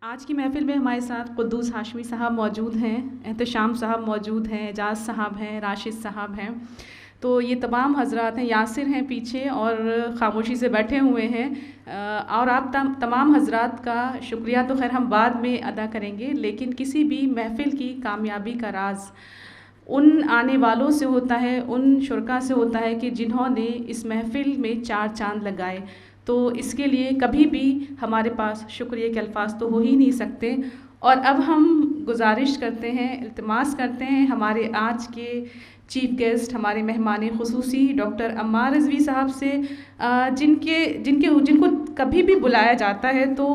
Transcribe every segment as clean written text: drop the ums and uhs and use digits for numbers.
آج کی محفل میں ہمارے ساتھ قدوس ہاشمی صاحب موجود ہیں، احتشام صاحب موجود ہیں، اعجاز صاحب ہیں، راشد صاحب ہیں۔ تو یہ تمام حضرات ہیں، یاسر ہیں پیچھے اور خاموشی سے بیٹھے ہوئے ہیں۔ اور آپ تمام حضرات کا شکریہ تو خیر ہم بعد میں ادا کریں گے، لیکن کسی بھی محفل کی کامیابی کا راز ان آنے والوں سے ہوتا ہے، ان شرکاء سے ہوتا ہے کہ جنہوں نے اس محفل میں چار چاند لگائے۔ تو اس کے لیے کبھی بھی ہمارے پاس شکریہ کے الفاظ تو ہو ہی نہیں سکتے۔ اور اب ہم گزارش کرتے ہیں، التماس کرتے ہیں ہمارے آج کے چیف گیسٹ، ہمارے مہمان خصوصی ڈاکٹر عمار رضوی صاحب سے، جن کو کبھی بھی بلایا جاتا ہے تو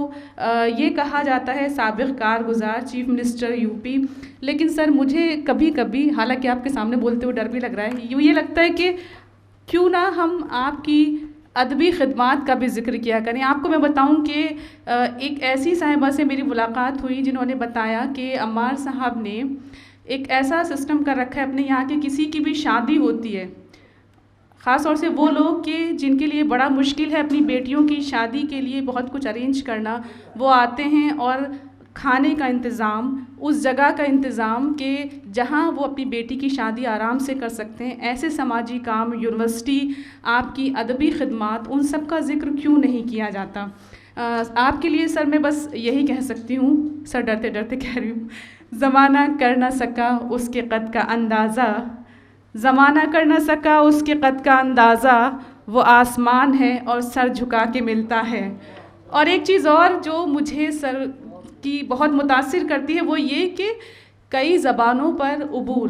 یہ کہا جاتا ہے سابق کارگزار چیف منسٹر یو پی، لیکن سر مجھے کبھی کبھی، حالانکہ آپ کے سامنے بولتے ہوئے ڈر بھی لگ رہا ہے، یہ لگتا ہے کہ کیوں نہ ہم آپ کی ادبی خدمات کا بھی ذکر کیا کریں۔ آپ کو میں بتاؤں کہ ایک ایسی صاحبہ سے میری ملاقات ہوئی جنہوں نے بتایا کہ عمار صاحب نے ایک ایسا سسٹم کر رکھا ہے اپنے یہاں کہ کسی کی بھی شادی ہوتی ہے، خاص طور سے وہ لوگ کہ جن کے لیے بڑا مشکل ہے اپنی بیٹیوں کی شادی کے لیے بہت کچھ ارینج کرنا، وہ آتے ہیں اور کھانے کا انتظام، اس جگہ کا انتظام کہ جہاں وہ اپنی بیٹی کی شادی آرام سے کر سکتے ہیں، ایسے سماجی کام، یونیورسٹی، آپ کی ادبی خدمات، ان سب کا ذکر کیوں نہیں کیا جاتا؟ آپ کے لیے سر میں بس یہی کہہ سکتی ہوں، سر ڈرتے ڈرتے کہہ رہی ہوں، زمانہ کر نہ سکا اس کے قد کا اندازہ، زمانہ کر نہ سکا اس کے قد کا اندازہ، وہ آسمان ہے اور سر جھکا کے ملتا ہے۔ اور ایک چیز اور جو مجھے سر کی بہت متاثر کرتی ہے وہ یہ کہ کئی زبانوں پر عبور،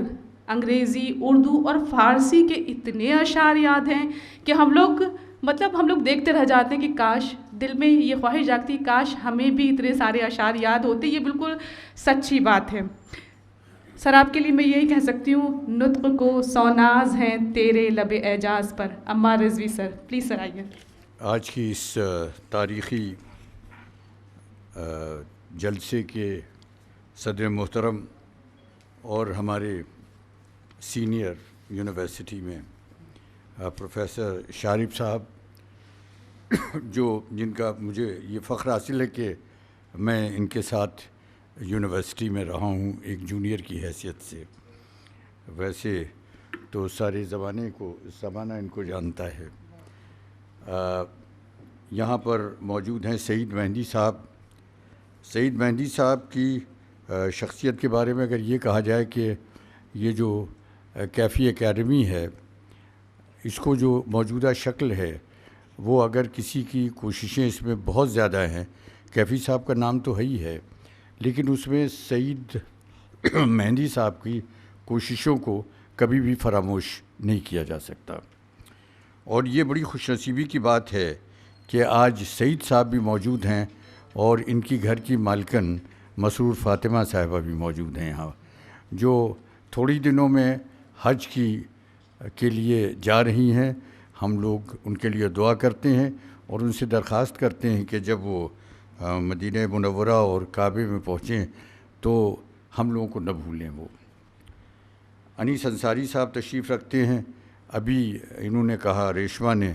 انگریزی، اردو اور فارسی کے اتنے اشعار یاد ہیں کہ ہم لوگ دیکھتے رہ جاتے ہیں کہ کاش، دل میں یہ خواہش جاگتی کاش ہمیں بھی اتنے سارے اشعار یاد ہوتے۔ یہ بالکل سچی بات ہے۔ سر آپ کے لیے میں یہی کہہ سکتی ہوں، نطق کو سوناز ہیں تیرے لب اعجاز پر۔ عمار رضوی سر، پلیز سر آئیے۔ آج کی اس تاریخی جلسے کے صدر محترم اور ہمارے سینئر یونیورسٹی میں پروفیسر شارف صاحب، جن کا مجھے یہ فخر حاصل ہے کہ میں ان کے ساتھ یونیورسٹی میں رہا ہوں ایک جونیئر کی حیثیت سے، ویسے تو سارے زمانہ ان کو جانتا ہے۔ یہاں پر موجود ہیں سعید مہندی صاحب۔ سعید مہندی صاحب کی شخصیت کے بارے میں اگر یہ کہا جائے کہ یہ جو کیفی اکیڈمی ہے، اس کو جو موجودہ شکل ہے وہ اگر کسی کی کوششیں اس میں بہت زیادہ ہیں، کیفی صاحب کا نام تو ہے ہی ہے، لیکن اس میں سعید مہندی صاحب کی کوششوں کو کبھی بھی فراموش نہیں کیا جا سکتا۔ اور یہ بڑی خوش نصیبی کی بات ہے کہ آج سعید صاحب بھی موجود ہیں اور ان کی گھر کی مالکن مسرور فاطمہ صاحبہ بھی موجود ہیں یہاں، جو تھوڑی دنوں میں حج کے لیے جا رہی ہیں۔ ہم لوگ ان کے لیے دعا کرتے ہیں اور ان سے درخواست کرتے ہیں کہ جب وہ مدینہ منورہ اور کعبے میں پہنچیں تو ہم لوگوں کو نہ بھولیں۔ وہ انیس انصاری صاحب تشریف رکھتے ہیں۔ ابھی انہوں نے کہا، ریشما نے،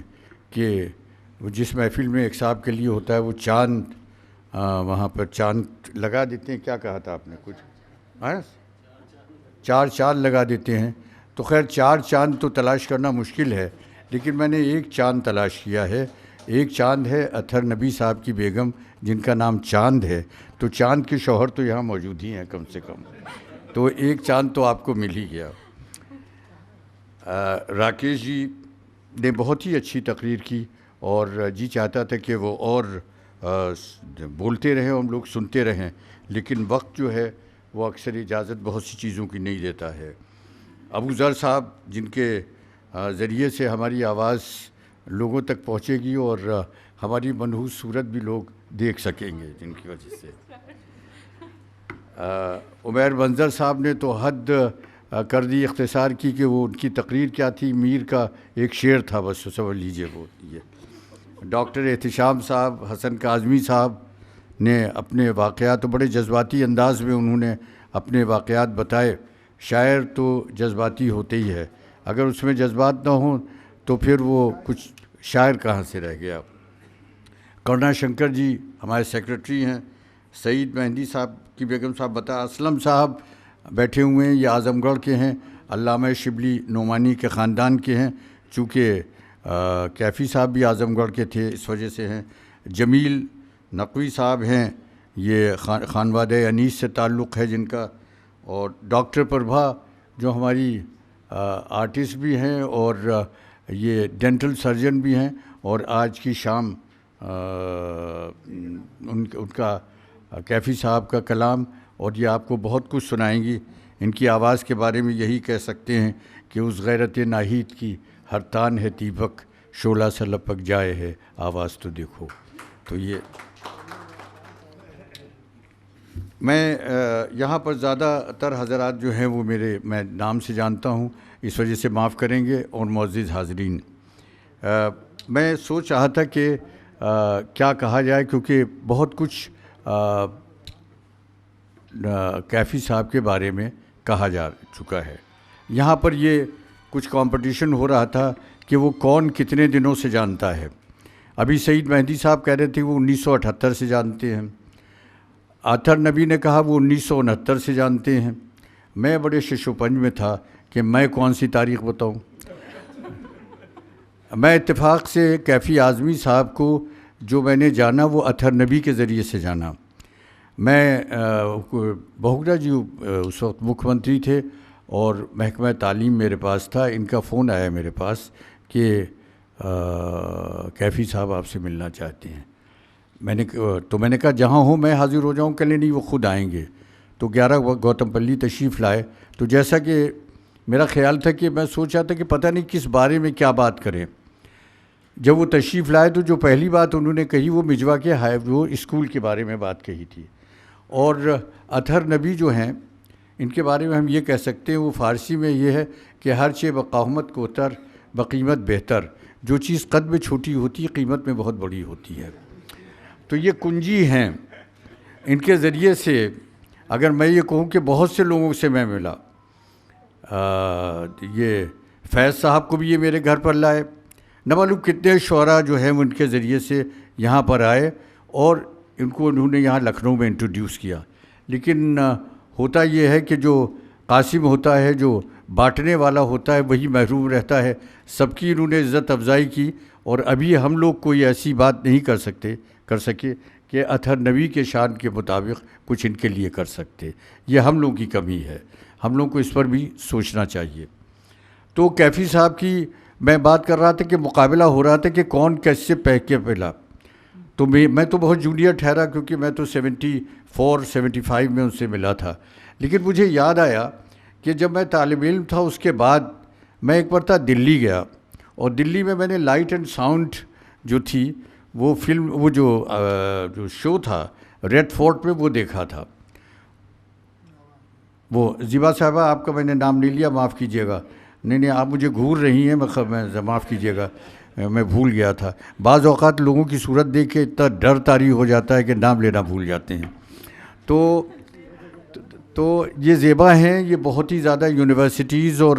کہ وہ جس محفل میں ایک صاحب کے لیے ہوتا ہے وہ چاند، وہاں پر چاند لگا دیتے ہیں۔ کیا کہا تھا آپ نے؟ کچھ چار چاند لگا دیتے ہیں۔ تو خیر چار چاند تو تلاش کرنا مشکل ہے، لیکن میں نے ایک چاند تلاش کیا ہے۔ ایک چاند ہے اطہر نبی صاحب کی بیگم، جن کا نام چاند ہے، تو چاند کے شوہر تو یہاں موجود ہی ہیں کم سے کم، تو ایک چاند تو آپ کو مل ہی گیا۔ راکیش جی نے بہت ہی اچھی تقریر کی اور جی چاہتا تھا کہ وہ اور بولتے رہیں، ہم لوگ سنتے رہیں، لیکن وقت جو ہے وہ اکثر اجازت بہت سی چیزوں کی نہیں دیتا ہے۔ ابو ذر صاحب، جن کے ذریعے سے ہماری آواز لوگوں تک پہنچے گی اور ہماری منحوس صورت بھی لوگ دیکھ سکیں گے، جن کی وجہ سے۔ عمیر منظر صاحب نے تو حد کر دی اختصار کی کہ وہ ان کی تقریر کیا تھی، میر کا ایک شعر تھا، بس سمجھ لیجیے وہ یہ۔ ڈاکٹر احتشام صاحب، حسن کاظمی صاحب نے اپنے واقعات بڑے جذباتی انداز میں انہوں نے اپنے واقعات بتائے۔ شاعر تو جذباتی ہوتے ہی ہے، اگر اس میں جذبات نہ ہوں تو پھر وہ کچھ شاعر کہاں سے رہ گیا۔ کرنا شنکر جی ہمارے سیکریٹری ہیں، سعید مہندی صاحب کی بیگم صاحب بتا اسلم صاحب بیٹھے ہوئے ہیں، یہ اعظم گڑھ کے ہیں، علامہ شبلی نعمانی کے خاندان کے ہیں، چونکہ کیفی صاحب بھی اعظم گڑھ کے تھے اس وجہ سے ہیں۔ جمیل نقوی صاحب ہیں، یہ خانوادہ انیس سے تعلق ہے جن کا، اور ڈاکٹر پربھا جو ہماری آرٹسٹ بھی ہیں اور یہ ڈینٹل سرجن بھی ہیں، اور آج کی شام ان کا کیفی صاحب کا کلام، اور یہ آپ کو بہت کچھ سنائیں گی۔ ان کی آواز کے بارے میں یہی کہہ سکتے ہیں کہ اس غیرت ناہید کی ہر تان ہے دیپک، شعلہ سے لپک جائے ہے آواز تو دیکھو۔ تو یہ میں یہاں پر زیادہ تر حضرات جو ہیں وہ میں نام سے جانتا ہوں، اس وجہ سے معاف کریں گے۔ اور معزز حاضرین، میں سوچ رہا تھا کہ کیا کہا جائے، کیونکہ بہت کچھ کیفی صاحب کے بارے میں کہا جا چکا ہے۔ یہاں پر یہ کچھ کمپٹیشن ہو رہا تھا کہ وہ کون کتنے دنوں سے جانتا ہے۔ ابھی سعید مہندی صاحب کہہ رہے تھے وہ 1978 سے جانتے ہیں، اطہر نبی نے کہا وہ 1969 سے جانتے ہیں۔ میں بڑے شش و پنج میں تھا کہ میں کون سی تاریخ بتاؤں۔ میں اتفاق سے کیفی اعظمی صاحب کو جو میں نے جانا وہ اطہر نبی کے ذریعے سے جانا۔ میں بہوگرا جی اس وقت مکھ منتری تھے اور محکمہ تعلیم میرے پاس تھا، ان کا فون آیا میرے پاس کہ کیفی صاحب آپ سے ملنا چاہتے ہیں۔ میں نے کہا جہاں ہوں میں حاضر ہو جاؤں، کہنے نہیں وہ خود آئیں گے۔ تو 11 گوتم پلی تشریف لائے۔ تو جیسا کہ میرا خیال تھا کہ میں سوچا تھا کہ پتہ نہیں کس بارے میں کیا بات کریں۔ جب وہ تشریف لائے تو جو پہلی بات انہوں نے کہی وہ مجوا کے وہ اسکول کے بارے میں بات کہی تھی۔ اور اطہر نبی جو ہیں ان کے بارے میں ہم یہ کہہ سکتے ہیں، وہ فارسی میں یہ ہے کہ ہر چے بقاہمت کو تر بقیمت بہتر، جو چیز قد میں چھوٹی ہوتی ہے قیمت میں بہت بڑی ہوتی ہے۔ تو یہ کنجی ہیں، ان کے ذریعے سے اگر میں یہ کہوں کہ بہت سے لوگوں سے میں ملا، یہ فیض صاحب کو بھی یہ میرے گھر پر لائے، نہ معلوم کتنے شعراء جو ہیں وہ ان کے ذریعے سے یہاں پر آئے اور ان کو انہوں نے یہاں لکھنؤ میں انٹروڈیوس کیا۔ لیکن ہوتا یہ ہے کہ جو قاسم ہوتا ہے، جو بانٹنے والا ہوتا ہے، وہی محروم رہتا ہے۔ سب کی انہوں نے عزت افزائی کی، اور ابھی ہم لوگ کوئی ایسی بات نہیں کر سکے کہ اطہر نبی کے شان کے مطابق کچھ ان کے لیے کر سکتے۔ یہ ہم لوگوں کی کمی ہے، ہم لوگوں کو اس پر بھی سوچنا چاہیے۔ تو کیفی صاحب کی میں بات کر رہا تھا کہ مقابلہ ہو رہا تھا کہ کون کیسے کے پہلا۔ تو میں تو بہت جونیئر ٹھہرا، کیونکہ میں تو 74-75 میں ان سے ملا تھا۔ لیکن مجھے یاد آیا کہ جب میں طالب علم تھا اس کے بعد میں ایک مرتبہ دلی گیا، اور دلی میں نے لائٹ اینڈ ساؤنڈ جو تھی وہ فلم، وہ جو شو تھا ریڈ فورٹ میں، وہ دیکھا تھا۔ وہ زیبا صاحبہ آپ کا میں نے نام نہیں لیا، معاف کیجیے گا۔ نہیں آپ مجھے گھور رہی ہیں، میں معاف کیجیے گا، میں بھول گیا تھا۔ بعض اوقات لوگوں کی صورت دیکھ کے اتنا ڈر طاری ہو جاتا ہے کہ نام لینا بھول جاتے ہیں۔ تو یہ زیبا ہیں، یہ بہت ہی زیادہ یونیورسٹیز اور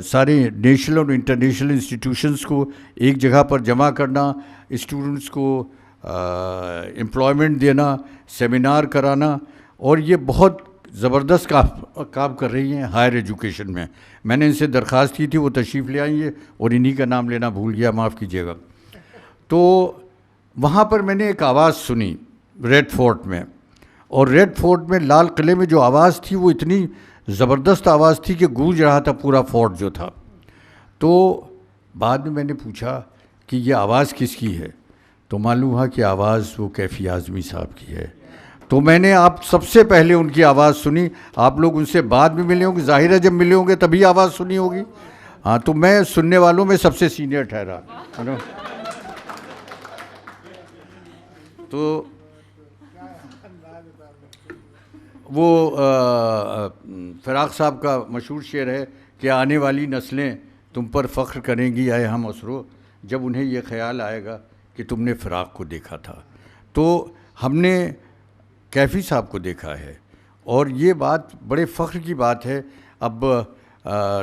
سارے نیشنل اور انٹرنیشنل انسٹیٹیوشنز کو ایک جگہ پر جمع کرنا، اسٹوڈنٹس کو امپلائمنٹ دینا، سیمینار کرانا، اور یہ بہت زبردست کام کر رہی ہیں ہائر ایجوکیشن میں۔ میں نے ان سے درخواست کی تھی، وہ تشریف لے آئی ہیں، اور انہی کا نام لینا بھول گیا، معاف کیجیے گا۔ تو وہاں پر میں نے ایک آواز سنی ریڈ فورٹ میں، اور ریڈ فورٹ میں لال قلعے میں جو آواز تھی وہ اتنی زبردست آواز تھی کہ گونج رہا تھا پورا فورٹ جو تھا۔ تو بعد میں نے پوچھا کہ یہ آواز کس کی ہے، تو معلوم ہوا کہ آواز وہ کیفی اعظمی صاحب کی ہے۔ تو میں نے آپ سب سے پہلے ان کی آواز سنی۔ آپ لوگ ان سے بعد میں ملے ہوں گے، ظاہر ہے جب ملے ہوں گے تبھی آواز سنی ہوگی۔ ہاں، تو میں سننے والوں میں سب سے سینئر ٹھہرا۔ تو وہ فراق صاحب کا مشہور شعر ہے کہ آنے والی نسلیں تم پر فخر کریں گی اے ہم اسرو، جب انہیں یہ خیال آئے گا کہ تم نے فراق کو دیکھا تھا۔ تو ہم نے کیفی صاحب کو دیکھا ہے، اور یہ بات بڑے فخر کی بات ہے۔ اب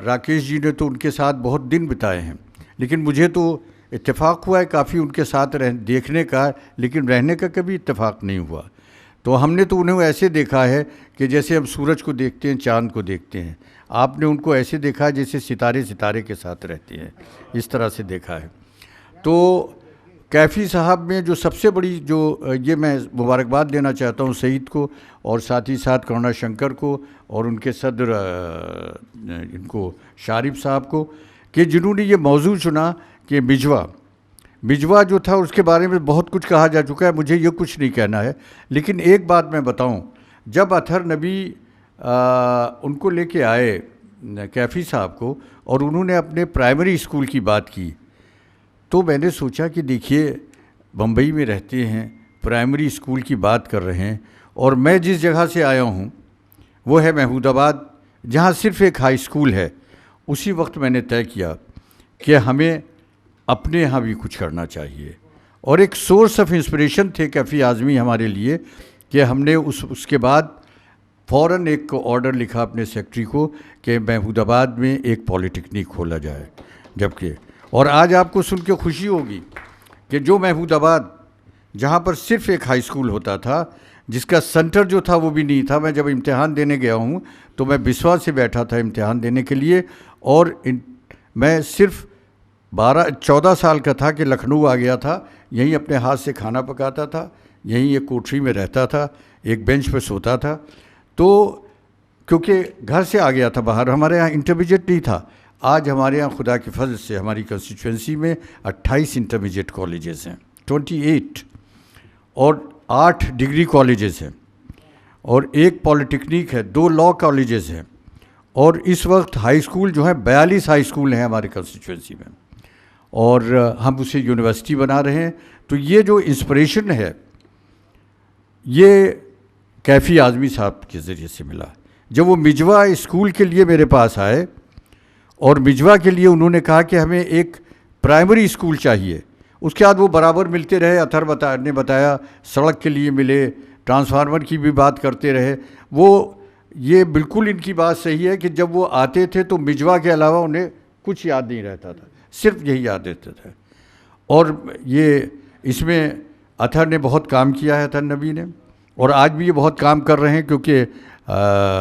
راکیش جی نے تو ان کے ساتھ بہت دن بتائے ہیں، لیکن مجھے تو اتفاق ہوا ہے کافی ان کے ساتھ دیکھنے کا، لیکن رہنے کا کبھی اتفاق نہیں ہوا۔ تو ہم نے تو انہیں ایسے دیکھا ہے کہ جیسے ہم سورج کو دیکھتے ہیں، چاند کو دیکھتے ہیں، آپ نے ان کو ایسے دیکھا ہے جیسے ستارے کے ساتھ رہتے ہیں، اس طرح سے دیکھا ہے۔ تو کیفی صاحب میں جو سب سے بڑی جو یہ میں مبارکباد دینا چاہتا ہوں سعید کو، اور ساتھ ہی ساتھ کرونا شنکر کو، اور ان کے صدر ان کو شارف صاحب کو، کہ جنہوں نے یہ موضوع چنا کہ بجوا جو تھا اس کے بارے میں بہت کچھ کہا جا چکا ہے، مجھے یہ کچھ نہیں کہنا ہے، لیکن ایک بات میں بتاؤں، جب اطہر نبی ان کو لے کے آئے کیفی صاحب کو، اور انہوں نے اپنے پرائمری اسکول کی بات کی، تو میں نے سوچا کہ دیکھیے بمبئی میں رہتے ہیں، پرائمری اسکول کی بات کر رہے ہیں، اور میں جس جگہ سے آیا ہوں وہ ہے محمود آباد، جہاں صرف ایک ہائی اسکول ہے۔ اسی وقت میں نے طے کیا کہ ہمیں اپنے یہاں بھی کچھ کرنا چاہیے، اور ایک سورس آف انسپریشن تھے کیفی اعظمی ہمارے لیے، کہ ہم نے اس کے بعد فوراً ایک آرڈر لکھا اپنے سیکٹری کو کہ محمود آباد میں ایک پالیٹیکنک کھولا جائے، جبکہ اور آج آپ کو سن کے خوشی ہوگی کہ جو محمود آباد جہاں پر صرف ایک ہائی اسکول ہوتا تھا، جس کا سینٹر جو تھا وہ بھی نہیں تھا، میں جب امتحان دینے گیا ہوں تو میں بسوا سے بیٹھا تھا امتحان دینے کے لیے، اور میں صرف 14 سال کا تھا کہ لکھنؤ آ گیا تھا، یہیں اپنے ہاتھ سے کھانا پکاتا تھا، یہیں ایک کوٹری میں رہتا تھا، ایک بینچ پہ سوتا تھا، تو کیونکہ گھر سے آ گیا تھا باہر، ہمارے یہاں انٹرمیڈیٹ نہیں تھا۔ آج ہمارے یہاں خدا کے فضل سے ہماری کنسٹیچوئنسی میں 28 انٹرمیڈیٹ کالجز ہیں، 28، اور 8 ڈگری کالجز ہیں، اور ایک پالیٹیکنک ہے، 2 لاء کالجز ہیں، اور اس وقت ہائی اسکول جو ہے 42 ہائی اسکول ہیں ہمارے کنسٹیچوئنسی میں، اور ہم اسے یونیورسٹی بنا رہے ہیں۔ تو یہ جو انسپریشن ہے یہ کیفی اعظمی صاحب کے ذریعے سے ملا۔ جب وہ مجوا اسکول کے لیے میرے پاس آئے، اور مجوا کے لیے انہوں نے کہا کہ ہمیں ایک پرائمری اسکول چاہیے، اس کے بعد وہ برابر ملتے رہے، اطہر نے بتایا سڑک کے لیے ملے، ٹرانسفارمر کی بھی بات کرتے رہے۔ وہ یہ بالکل ان کی بات صحیح ہے کہ جب وہ آتے تھے تو مجوا کے علاوہ انہیں کچھ یاد نہیں رہتا تھا، صرف یہی یاد رہتا تھا۔ اور یہ اس میں اطہر نے بہت کام کیا ہے، اطہر نبی نے، اور آج بھی یہ بہت کام کر رہے ہیں، کیونکہ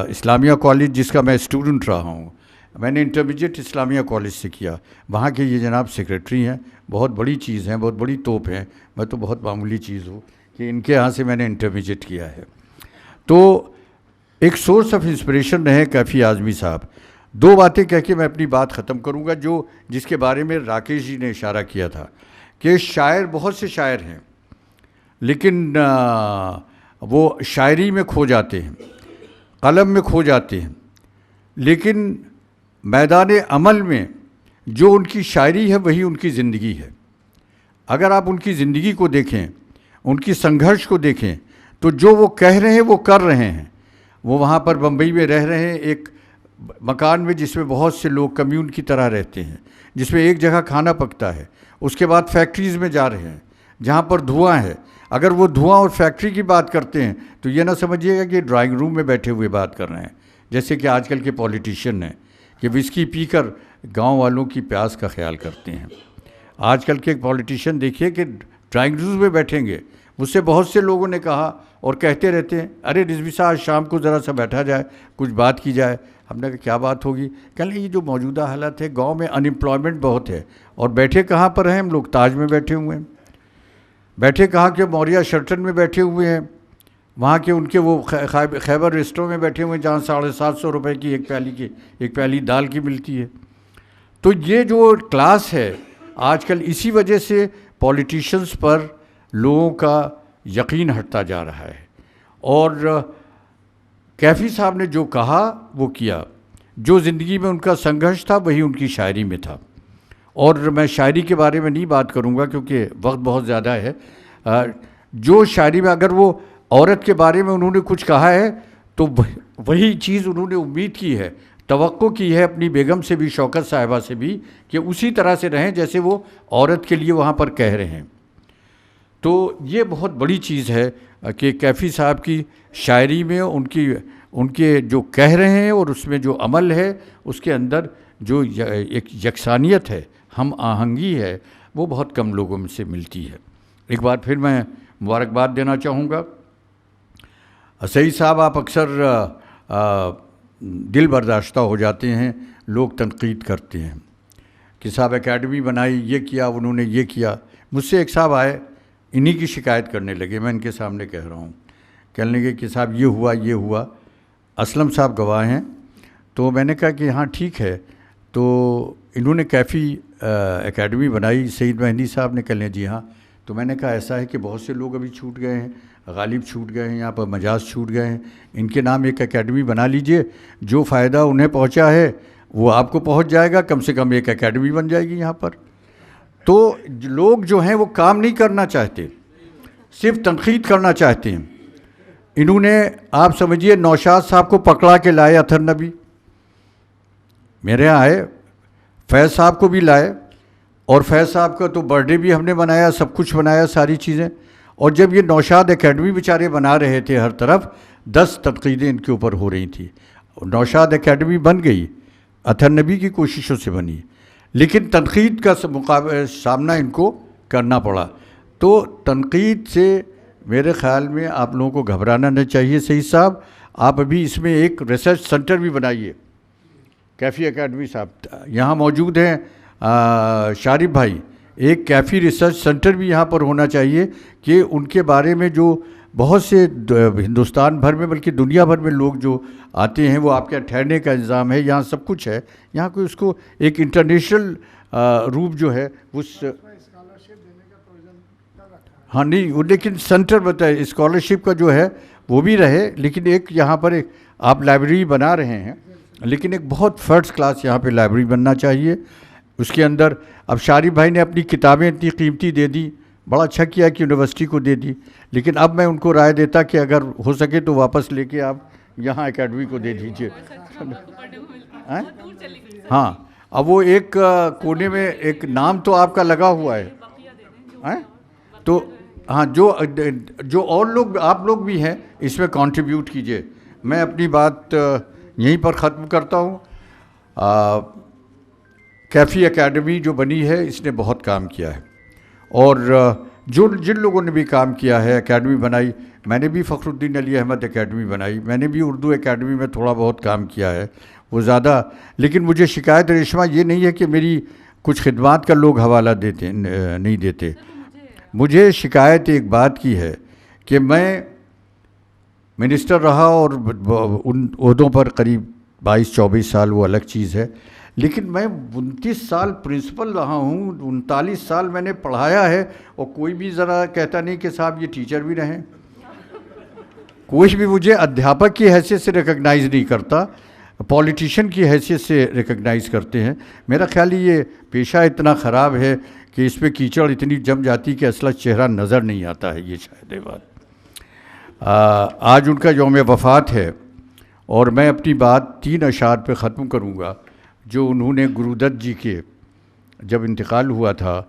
اسلامیہ کالج جس کا میں اسٹوڈنٹ رہا ہوں، میں نے انٹرمیڈیٹ اسلامیہ کالج سے کیا، وہاں کے یہ جناب سیکریٹری ہیں، بہت بڑی چیز ہیں، بہت بڑی توپ ہیں، میں تو بہت معمولی چیز ہوں کہ ان کے یہاں سے میں نے انٹرمیڈیٹ کیا ہے۔ تو ایک سورس آف انسپریشن رہے کیفی اعظمی صاحب۔ 2 باتیں کہہ کے میں اپنی بات ختم کروں گا، جس کے بارے میں راکیش جی نے اشارہ کیا تھا کہ شاعر، بہت سے شاعر ہیں لیکن وہ شاعری میں کھو جاتے ہیں، قلم میں کھو جاتے ہیں، لیکن میدان عمل میں جو ان کی شاعری ہے وہی ان کی زندگی ہے۔ اگر آپ ان کی زندگی کو دیکھیں، ان کی سنگھرش کو دیکھیں، تو جو وہ کہہ رہے ہیں وہ کر رہے ہیں۔ وہ وہاں پر بمبئی میں رہ رہے ہیں، ایک مکان میں جس میں بہت سے لوگ کمیون کی طرح رہتے ہیں، جس میں ایک جگہ کھانا پکتا ہے، اس کے بعد فیکٹریز میں جا رہے ہیں جہاں پر دھواں ہے۔ اگر وہ دھواں اور فیکٹری کی بات کرتے ہیں تو یہ نہ سمجھیے گا کہ ڈرائنگ روم میں بیٹھے ہوئے بات کر رہے ہیں، جیسے کہ آج کل کے پولیٹیشین ہیں کہ وسکی پی کر گاؤں والوں کی پیاس کا خیال کرتے ہیں۔ آج کل کے پولیٹیشین دیکھیے کہ ڈرائنگ روم میں بیٹھیں گے، مجھ سے بہت سے لوگوں نے کہا اور کہتے رہتے ہیں، ارے رضوی صاحب شام کو ذرا سا بیٹھا جائے، کچھ بات کی جائے۔ ہم نے کہا کیا بات ہوگی؟ کہنے یہ جو موجودہ حالت ہے، گاؤں میں انمپلائمنٹ بہت ہے، اور بیٹھے کہاں پر ہیں ہم لوگ؟ تاج میں بیٹھے ہوئے ہیں، بیٹھے کہاں کے موریا شرٹن میں بیٹھے ہوئے ہیں، وہاں کے ان کے وہ خیبر ریسٹوروں میں بیٹھے ہوئے ہیں جہاں 750 روپے کی ایک پیالی دال کی ملتی ہے۔ تو یہ جو کلاس ہے آج کل، اسی وجہ سے پولیٹیشنز پر لوگوں کا یقین ہٹتا جا رہا ہے۔ اور کیفی صاحب نے جو کہا وہ کیا، جو زندگی میں ان کا سنگھرش تھا وہی ان کی شاعری میں تھا۔ اور میں شاعری کے بارے میں نہیں بات کروں گا کیونکہ وقت بہت زیادہ ہے۔ جو شاعری میں اگر وہ عورت کے بارے میں انہوں نے کچھ کہا ہے تو وہی چیز انہوں نے امید کی ہے، توقع کی ہے اپنی بیگم سے بھی، شوکت صاحبہ سے بھی، کہ اسی طرح سے رہیں جیسے وہ عورت کے لیے وہاں پر کہہ رہے ہیں۔ تو یہ بہت بڑی چیز ہے کہ کیفی صاحب کی شاعری میں ان کے جو کہہ رہے ہیں اور اس میں جو عمل ہے، اس کے اندر جو ایک یکسانیت ہے، ہم آہنگی ہے، وہ بہت کم لوگوں میں سے ملتی ہے۔ ایک بار پھر میں مبارکباد دینا چاہوں گا سعید صاحب آپ اکثر دل برداشتہ ہو جاتے ہیں، لوگ تنقید کرتے ہیں کہ صاحب اکیڈمی بنائی، یہ کیا، انہوں نے یہ کیا. مجھ سے ایک صاحب آئے، انہی کی شکایت کرنے لگے، میں ان کے سامنے کہہ رہا ہوں، کہنے لگے کہ صاحب یہ ہوا یہ ہوا. اسلم صاحب گواہ ہیں. تو میں نے کہا کہ ہاں ٹھیک ہے. تو انہوں نے کیفی اکیڈمی بنائی، سعید مہندی صاحب نے. کہہ لیں جی ہاں. تو میں نے کہا ایسا ہے کہ بہت سے لوگ ابھی چھوٹ گئے ہیں، غالب چھوٹ گئے ہیں، یہاں پر مجاز چھوٹ گئے ہیں، ان کے نام ایک اکیڈمی بنا لیجئے، جو فائدہ انہیں پہنچا ہے وہ آپ کو پہنچ جائے گا، کم سے کم ایک اکیڈمی بن جائے گی یہاں پر. تو لوگ جو ہیں وہ کام نہیں کرنا چاہتے، صرف تنقید کرنا چاہتے ہیں. انہوں نے آپ سمجھیے نوشاد صاحب کو پکڑا کے لائے اطہر نبی، میرے یہاں آئے، فیض صاحب کو بھی لائے، اور فیض صاحب کا تو برتھ ڈے بھی ہم نے بنایا، سب کچھ بنایا، ساری چیزیں. اور جب یہ نوشاد اکیڈمی بیچارے بنا رہے تھے، ہر طرف 10 تنقیدیں ان کے اوپر ہو رہی تھیں. نوشاد اکیڈمی بن گئی، اطہر نبی کی کوششوں سے بنی، لیکن تنقید کا سامنا ان کو کرنا پڑا. تو تنقید سے میرے خیال میں آپ لوگوں کو گھبرانا نہیں چاہیے. سعید صاحب آپ ابھی اس میں ایک ریسرچ سنٹر بھی بنائیے. کیفی اکیڈمی صاحب یہاں موجود ہیں، شارف بھائی، ایک کیفی ریسرچ سنٹر بھی یہاں پر ہونا چاہیے کہ ان کے بارے میں جو بہت سے ہندوستان بھر میں بلکہ دنیا بھر میں لوگ جو آتے ہیں، وہ آپ کے ٹھہرنے کا انتظام ہے، یہاں سب کچھ ہے. یہاں کوئی اس کو ایک انٹرنیشنل روپ جو ہے اس ہاں نہیں، لیکن سنٹر بتائے اسکالرشپ کا جو ہے وہ بھی رہے، لیکن ایک یہاں پر ایک آپ لائبریری بنا رہے ہیں، لیکن ایک بہت فرسٹ کلاس یہاں پہ لائبریری بننا چاہیے. اس کے اندر اب شارف بھائی نے اپنی کتابیں اتنی قیمتی دے دی، بڑا اچھا کیا کہ یونیورسٹی کو دے دی، لیکن اب میں ان کو رائے دیتا کہ اگر ہو سکے تو واپس لے کے آپ یہاں اکیڈمی کو دے دیجیے. ہاں اب وہ ایک کونے میں ایک نام تو آپ کا لگا ہوا ہے، تو ہاں جو اور لوگ آپ لوگ بھی ہیں اس میں کنٹریبیوٹ کیجئے. میں اپنی بات یہیں پر ختم کرتا ہوں. کیفی اکیڈمی جو بنی ہے اس نے بہت کام کیا ہے، اور جن لوگوں نے بھی کام کیا ہے، اکیڈمی بنائی، میں نے بھی فخر الدین علی احمد اکیڈمی بنائی، میں نے بھی اردو اکیڈمی میں تھوڑا بہت کام کیا ہے، وہ زیادہ، لیکن مجھے شکایت ریشمہ یہ نہیں ہے کہ میری کچھ خدمات کا لوگ حوالہ نہیں دیتے. مجھے شکایت ایک بات کی ہے کہ میں منسٹر رہا اور ان عہدوں پر قریب 22-24 سال، وہ الگ چیز ہے، لیکن میں 29 سال پرنسپل رہا ہوں، 39 سال میں نے پڑھایا ہے، اور کوئی بھی ذرا کہتا نہیں کہ صاحب یہ ٹیچر بھی رہیں. کوئی بھی مجھے ادھیاپک کی حیثیت سے ریکگنائز نہیں کرتا، پولیٹیشین کی حیثیت سے ریکگنائز کرتے ہیں. میرا خیال یہ پیشہ اتنا خراب ہے کہ اس پہ کیچڑ اتنی جم جاتی کہ اصلا چہرہ نظر نہیں آتا ہے. یہ شاید بات. آج ان کا یوم وفات ہے، اور میں اپنی بات 3 اشعار پہ ختم کروں گا جو انہوں نے گرو دت جی کے جب انتقال ہوا تھا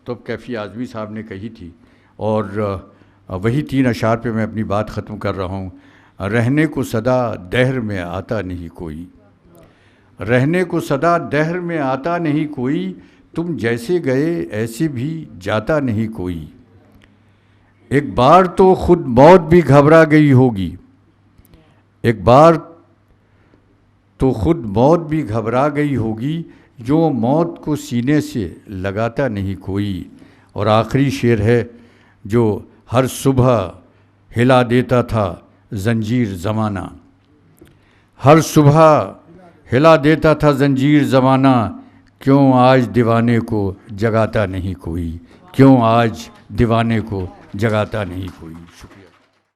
تب کیفی اعظمی صاحب نے کہی تھی، اور وہی 3 اشعار پہ میں اپنی بات ختم کر رہا ہوں. رہنے کو صدا دہر میں آتا نہیں کوئی، رہنے کو صدا دہر میں آتا نہیں کوئی، تم جیسے گئے ایسے بھی جاتا نہیں کوئی. ایک بار تو خود موت بھی گھبرا گئی ہوگی، ایک بار تو خود موت بھی گھبرا گئی ہوگی، جو موت کو سینے سے لگاتا نہیں کوئی. اور آخری شعر ہے جو ہر صبح ہلا دیتا تھا زنجیر زمانہ، ہر صبح ہلا دیتا تھا زنجیر زمانہ، کیوں آج دیوانے کو جگاتا نہیں کوئی، کیوں آج دیوانے کو جگاتا نہیں کوئی. شکریہ.